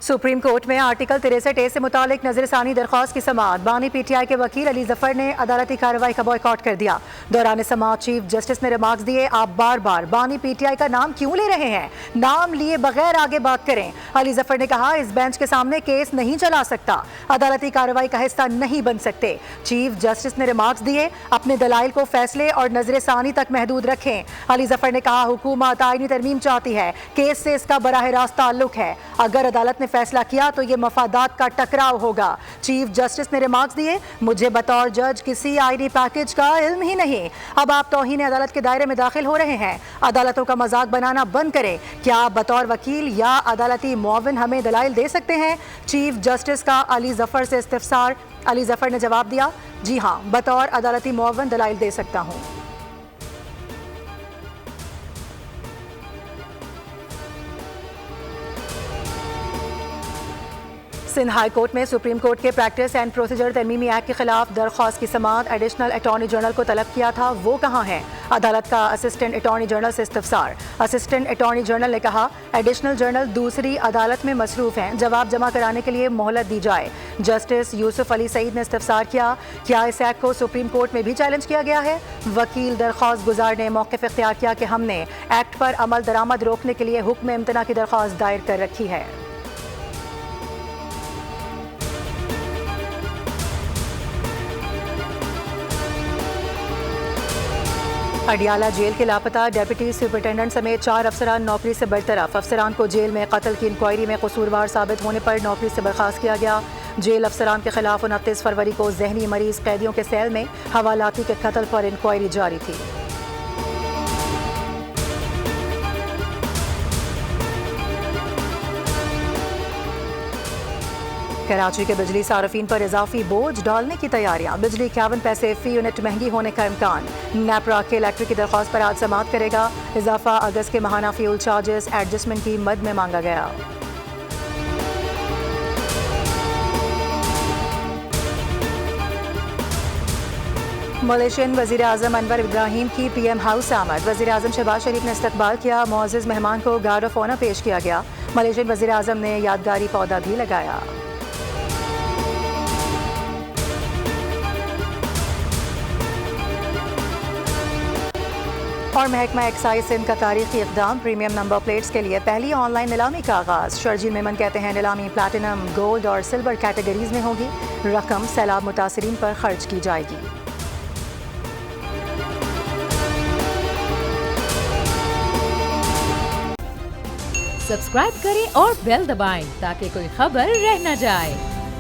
Supreme court में article 63A से मुतालिक नजरसानी दरख्वास्त की समाअत। बानी PTI के वकील अली जफर ने अदालती कार्रवाई का बॉयकॉट कर दिया। दौरान समाअत चीफ जस्टिस ने रिमार्क्स दिए, आप बार बार बानी PTI का नाम क्यों ले रहे हैं, नाम लिए बगैर आगे बात करें। अली जफर ने कहा, इस बेंच के सामने केस नहीं चला सकता, अदालती कार्रवाई का हिस्सा नहीं बन सकते। चीफ जस्टिस ने रिमार्क्स दिए, अपने दलाइल को फैसले और नजरसानी तक महदूद रखें। अली जफर ने कहा, हुकूमत आईनी तरमीम चाहती है, केस से इसका बराह रास्त ताल्लुक है। अगर अदालत ने फैसला किया तो ये मफादात का टकराव होगा। चीफ जस्टिस ने रिमार्क्स दिए, मुझे बतौर जज किसी आईनी पैकेज का इल्म ही नहीं। अब आप तौहीन अदालत के दायरे में दाखिल हो रहे हैं। अदालतों का मजाक बनाना बंद करें। क्या आप बतौर वकील या अदालती मुआविन हमें दलाइल दे सकते हैं? चीफ जस्टिस का अली जफर से इस्तिफसार। अली जफर ने जवाब दिया, जी हाँ, बतौर अदालती मुआविन दलाइल दे सकता हूँ। सिंध हाई कोर्ट में सुप्रीम कोर्ट के प्रैक्टिस एंड प्रोसीजर तरमीमी एक्ट के खिलाफ दरख्वास्त की समाअत एडिशनल अटॉर्नी जनरल को तलब किया था, वो कहाँ है? अदालत का असिस्टेंट अटॉर्नी जनरल से इस्तिफसार। असिस्टेंट अटॉर्नी जनरल ने कहा, एडिशनल जनरल दूसरी अदालत में मसरूफ हैं, जवाब जमा कराने के लिए मोहलत दी जाए। जस्टिस यूसुफ अली सईद ने इस्तिफसार किया, क्या इस एक्ट को सुप्रीम कोर्ट में भी चैलेंज किया गया है? वकील दरख्वास्त गुजार ने मौक़िफ़ इख्तियार किया कि हमने एक्ट पर अमल दरामद रोकने के लिए हुक्म इम्तना की दरख्वास्त दायर कर रखी है। अडियाला जेल के लापता डेप्यूटी सुपरिटेंडेंट समेत 4 अफसरान नौकरी से बरतरफ। अफसरान को जेल में कत्ल की इंक्वायरी में कसूरवार साबित होने पर नौकरी से बर्खास्त किया गया। जेल अफसरान के खिलाफ 29 फरवरी को जहनी मरीज कैदियों के सेल में हवालाती के कत्ल पर इंक्वायरी जारी थी। कराची के बिजली सार्फिन पर इजाफी बोझ डालने की तैयारियां। बिजली 51 पैसे फी यूनिट महंगी होने का इम्कान। नेपरा के इलेक्ट्रिक की दरख्वास्त पर आज समाअत करेगा। इजाफा अगस्त के माहाना फ्यूल चार्जेस एडजस्टमेंट की मद में मांगा गया। मलेशियन वज़ीर आज़म अनवर इब्राहिम की PM हाउस आमद। वज़ीर आज़म शहबाज शरीफ ने इस्तकबाल किया। मुअज़्ज़ज़ मेहमान को गार्ड ऑफ ऑनर पेश किया गया। मलेशियन वज़ीर आज़म ने यादगारी पौधा भी लगाया। और महकमा एक्साइज सिंध का तारीखी इक़दाम, प्रीमियम नंबर प्लेट्स के लिए पहली ऑनलाइन नीलामी का आगाज़। शर्जील मेमन कहते हैं, नीलामी प्लैटिनम, गोल्ड और सिल्वर कैटेगरीज में होगी। रकम सैलाब मुतासिरीन पर खर्च की जाएगी। सब्सक्राइब करें और बेल दबाएं ताकि कोई खबर रह न जाए।